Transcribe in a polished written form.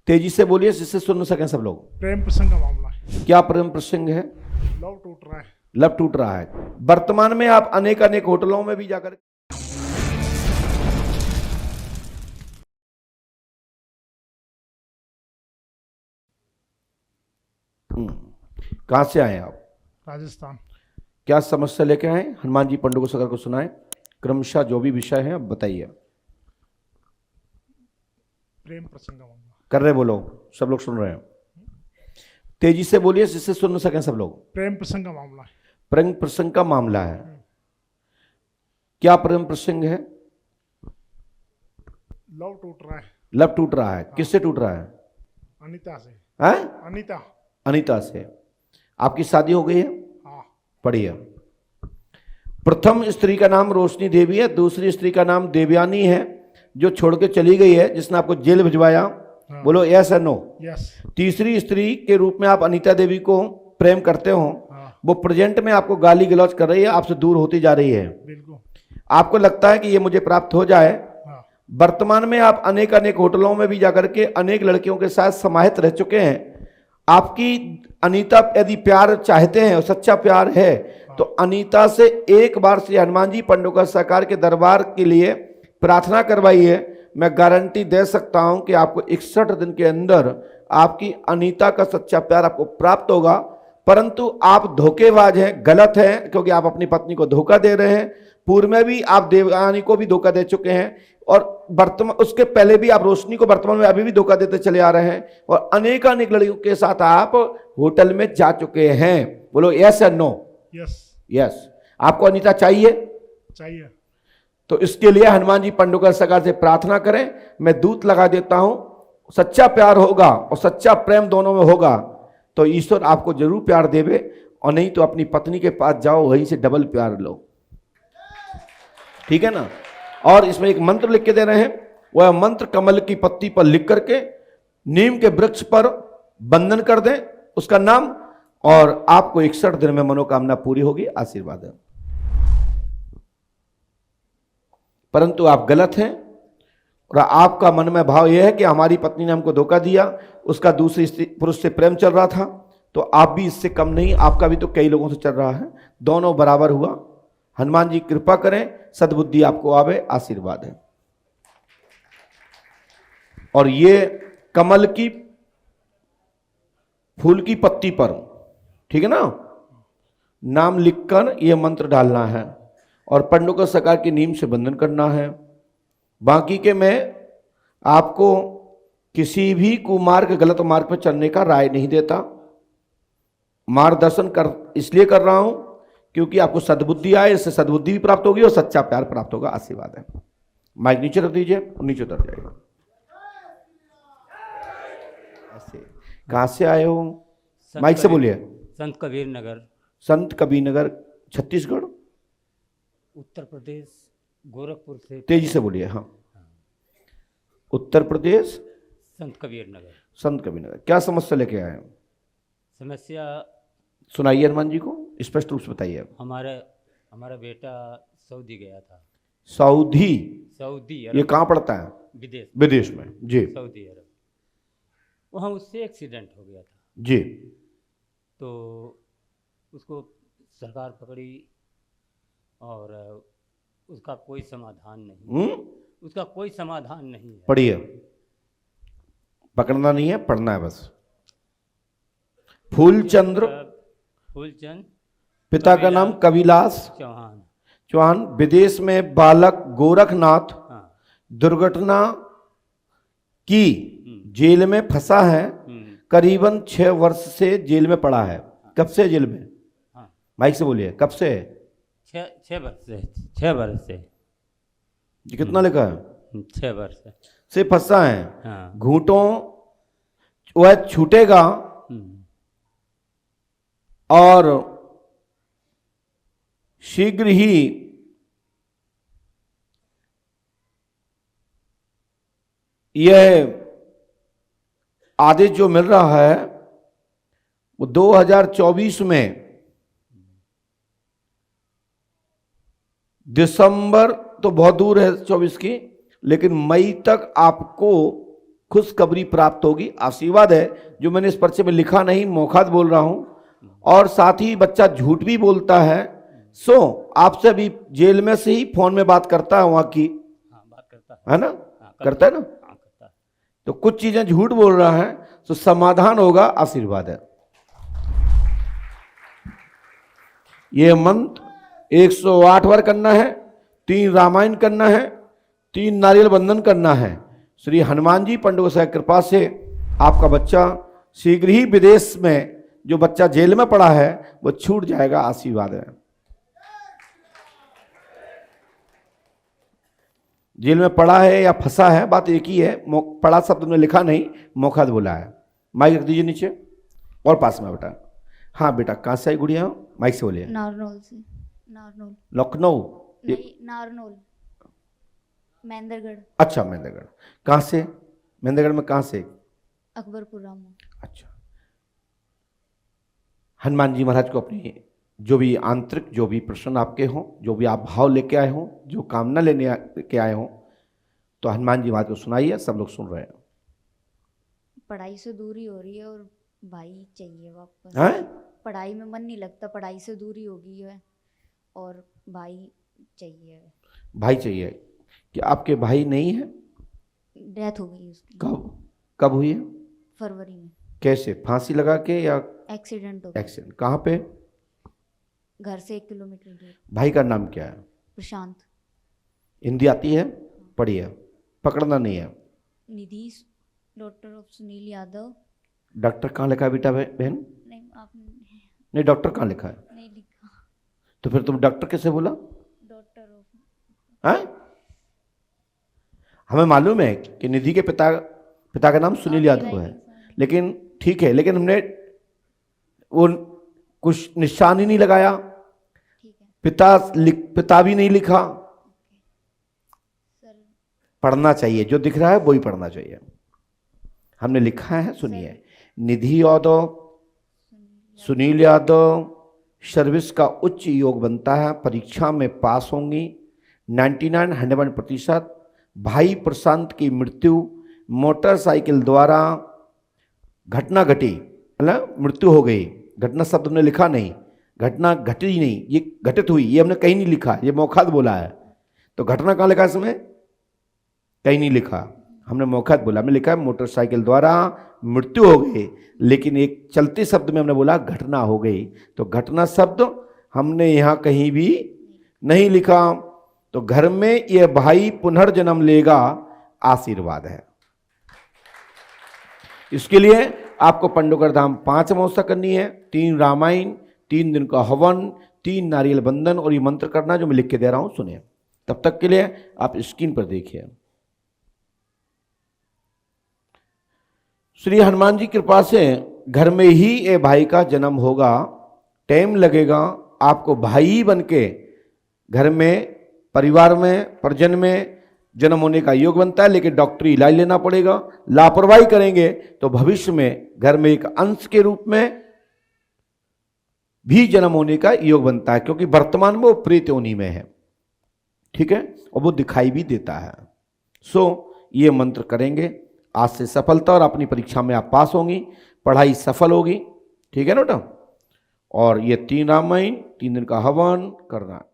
तेजी से बोलिए जिससे सुन सकें सब लोग। प्रेम प्रसंग का मामला है। क्या प्रेम प्रसंग है? लव टूट रहा है। लव टूट रहा है। वर्तमान में आप अनेक अनेक होटलों में भी जाकर कहां से आए आप? राजस्थान। क्या समस्या लेके आए? हनुमान जी पंडु को सगर को सुनाए, क्रमशः जो भी विषय है बताइए। प्रेम प्रसंग का मामला कर रहे बोलो, सब लोग सुन रहे हैं। तेजी से बोलिए जिससे सुन सकें सब लोग। प्रेम प्रसंग का मामला है। प्रेम प्रसंग का मामला है। क्या प्रेम प्रसंग है? लव टूट रहा है। लव टूट रहा है। किससे टूट रहा है? अनीता से। हैं? अनीता। अनीता से। आपकी शादी हो गई है? हाँ। पढ़िए। प्रथम स्त्री का नाम रोशनी देवी है, दूसरी स्त्री का नाम देवयानी है, जो छोड़ के चली गई है, जिसने आपको जेल भिजवाया। हाँ। बोलो यस या नो। यस। तीसरी स्त्री के रूप में आप अनीता देवी को प्रेम करते हो। हाँ। वो प्रेजेंट में आपको गाली गलौज कर रही है, आपसे दूर होती जा रही है। बिल्कुल। आपको लगता है कि ये मुझे प्राप्त हो जाए। हाँ। वर्तमान में आप अनेक अनेक होटलों में भी जाकर के अनेक लड़कियों के साथ समाहित रह चुके हैं। आपकी अनीता यदि प्यार चाहते हैं और सच्चा प्यार है तो अनीता से एक बार श्री हनुमान जी पंडुका सरकार के दरबार के लिए प्रार्थना करवाइए। मैं गारंटी दे सकता हूं कि आपको 61 दिन के अंदर आपकी अनीता का सच्चा प्यार आपको प्राप्त होगा। परंतु आप धोखेबाज हैं, गलत हैं, क्योंकि आप अपनी पत्नी को धोखा दे रहे हैं। पूर्व में भी आप देवयानी को भी धोखा दे चुके हैं और वर्तमान उसके पहले भी आप रोशनी को वर्तमान में अभी भी धोखा देते चले आ रहे हैं और अनेक अनेक लड़कियों के साथ आप होटल में जा चुके हैं। बोलो यस या नो। यस। यस। आपको अनीता चाहिए? चाहिए। तो इसके लिए हनुमान जी पंडुका सरकार से प्रार्थना करें। मैं दूत लगा देता हूं, सच्चा प्यार होगा और सच्चा प्रेम दोनों में होगा तो ईश्वर आपको जरूर प्यार देवे, और नहीं तो अपनी पत्नी के पास जाओ, वहीं से डबल प्यार लो। ठीक है ना? और इसमें एक मंत्र लिख के दे रहे हैं, वह मंत्र कमल की पत्ती पर लिख करके नीम के वृक्ष पर बंधन कर दें उसका नाम, और आपको 61 दिन में मनोकामना पूरी होगी। आशीर्वाद है। परंतु आप गलत हैं और आपका मन में भाव यह है कि हमारी पत्नी ने हमको धोखा दिया, उसका दूसरी स्त्री पुरुष से प्रेम चल रहा था, तो आप भी इससे कम नहीं, आपका भी तो कई लोगों से चल रहा है, दोनों बराबर हुआ। हनुमान जी कृपा करें, सद्बुद्धि आपको आवे। आशीर्वाद है। और ये कमल की फूल की पत्ती पर, ठीक है ना, नाम लिखकर यह मंत्र डालना है और पंडुका सरकार की नीम से बंधन करना है। बाकी के मैं आपको किसी भी कुमार्ग गलत मार्ग पर चलने का राय नहीं देता। मार्गदर्शन कर इसलिए कर रहा हूं क्योंकि आपको सद्बुद्धि आए, इससे सद्बुद्धि भी प्राप्त होगी और सच्चा प्यार प्राप्त होगा। आशीर्वाद है। माइक नीचे रख दीजिए और नीचे उतर जाइए। ऐसे कहां से आए हो? माइक से बोलिए। संत कबीर नगर। संत कबीर नगर, छत्तीसगढ़, उत्तर प्रदेश, गोरखपुर से। तेजी से बोलिए। हाँ, उत्तर प्रदेश, संत कबीर नगर। संत कबीर नगर। क्या समस्या लेके आए हैं? समस्या सुनाइए हनुमान जी को, स्पष्ट रूप से बताइए। हमारा बेटा सऊदी गया था। सऊदी? सऊदी ये अरब। कहाँ पड़ता है? विदेश। विदेश में जी। सऊदी अरब। वहाँ उससे एक्सीडेंट हो गया था जी। तो उसको सरकार पकड़ी और उसका कोई समाधान नहीं। उसका कोई समाधान नहीं है। पढ़िए। पकड़ना नहीं है, पढ़ना है बस। फूलचंद, पिता का नाम कविलास चौहान, विदेश में बालक गोरखनाथ दुर्घटना की जेल में फंसा है। करीबन 6 वर्ष से जेल में पड़ा है। कब से जेल में? माइक से बोलिए। कब से? 6 वर्ष से। 6 वर्ष से। ये कितना लिखा है? 6 वर्ष से फंसा है। हाँ। घूंटों वह छूटेगा और शीघ्र ही यह आदेश जो मिल रहा है वो 2024 में दिसंबर तो बहुत दूर है 24 की, लेकिन मई तक आपको खुशखबरी प्राप्त होगी, आशीर्वाद है। जो मैंने इस पर्चे में लिखा नहीं, मौखात बोल रहा हूं। और साथ ही बच्चा झूठ भी बोलता है। सो आपसे अभी जेल में से ही फोन में बात करता है वहां की, हाँ बात करता है ना? हाँ, करता है ना? हाँ करता है। तो कुछ चीजें झूठ बोल रहा है, तो समाधान होगा, आशीर्वाद है। यह मंत्र 108 बार करना है, 3 रामायण करना है, 3 नारियल बंधन करना है। श्री हनुमान जी पंडित गोसाई की कृपा से आपका बच्चा शीघ्र ही विदेश में, जो बच्चा जेल में पड़ा है वो छूट जाएगा, आशीर्वाद है। जेल में पड़ा है या फंसा है, बात एक ही है। पड़ा शब्द तुमने लिखा नहीं, मौखात बोला है। माइक रख दीजिए नीचे और पास में बेटा। हाँ बेटा, कहाँ से आई गुड़िया? माइक से बोलिए। नारनौल से। नारनौल लखनऊ? नहीं, नारनौल, महेंद्रगढ़। अच्छा, महेंद्रगढ़। कहाँ से? महेंद्रगढ़ में कहाँ से? अकबरपुरा में। अच्छा। हनुमान जी महाराज को अपनी जो भी आंतरिक, जो भी प्रश्न आपके हों, जो भी आप भाव लेके आए हों, जो कामना लेने के आए हों, तो हनुमान जी महाराज को सुनाइए। सब लोग सुन रहे हैं। पढ़ाई से दूरी हो रही है और भाई चाहिए वापस। हैं? पढ़ाई में मन नहीं लगता, पढ़ाई से दूरी हो गई है और भाई चाहिए। भाई चाहिए? कि आपके भाई नहीं है? डेथ हो गई उसकी। कब हुई है? फरवरी में। कैसे? फांसी लगा के या एक्सीडेंट हो गया। एक्सीडेंट? कहाँ पे? घर से 1 किलोमीटर दूर। भाई का नाम क्या है? प्रशांत। हिंदी आती है? पढ़ी है? पकड़ना नहीं है। Nidhi, doctor of Sunil Yadav. Doctor कहाँ लिखा है बेटा? बहन नहीं, आपने नहीं, डॉक्टर कहाँ लिखा है? नहीं लिखा। तो फिर तुम डॉक्टर कैसे बोला? Doctor of. हैं? हमें मालूम है कि निधि के पिता का नाम सुनील यादव है, लेकिन ठीक है, लेकिन हमने वो कुछ निशान ही नहीं लगाया। ठीक है पिता भी नहीं लिखा। सर। पढ़ना चाहिए, जो दिख रहा है वही पढ़ना चाहिए। हमने लिखा है, सुनिए। निधि यादव, सुनील यादव, सर्विस का उच्च योग बनता है, परीक्षा में पास होंगी 99-100%। भाई प्रशांत की मृत्यु मोटरसाइकिल द्वारा घटना घटी, मतलब मृत्यु हो गई। घटना शब्द हमने लिखा नहीं, घटना घटी नहीं, ये घटित हुई, ये हमने कहीं नहीं लिखा, ये मौखात बोला है। तो घटना कहाँ लिखा इसमें? कहीं नहीं लिखा, हमने मौखात बोला। हमने लिखा है मोटरसाइकिल द्वारा मृत्यु हो गई, लेकिन एक चलते शब्द में हमने बोला घटना हो गई। तो घटना शब्द हमने यहाँ कहीं भी नहीं लिखा। तो घर में यह भाई पुनर्जन्म लेगा, आशीर्वाद है। इसके लिए आपको पंडोकर धाम 5 अमावस्या करनी है, 3 रामायण, 3 दिन का हवन, 3 नारियल बंधन और ये मंत्र करना जो मैं लिख के दे रहा हूं, सुनिए। तब तक के लिए आप स्क्रीन पर देखिए। श्री हनुमान जी की कृपा से घर में ही ये भाई का जन्म होगा। टाइम लगेगा, आपको भाई बन के घर में, परिवार में, परिजन में जन्म होने का योग बनता है, लेकिन डॉक्टरी इलाज लेना पड़ेगा। लापरवाही करेंगे तो भविष्य में घर में एक अंश के रूप में भी जन्म होने का योग बनता है, क्योंकि वर्तमान में वो प्रेत योनि में है, ठीक है, और वो दिखाई भी देता है। ये मंत्र करेंगे, आज से सफलता, और अपनी परीक्षा में आप पास होंगी, पढ़ाई सफल होगी, ठीक है ना बेटा। और ये 3 रामायण, 3 दिन का हवन करना।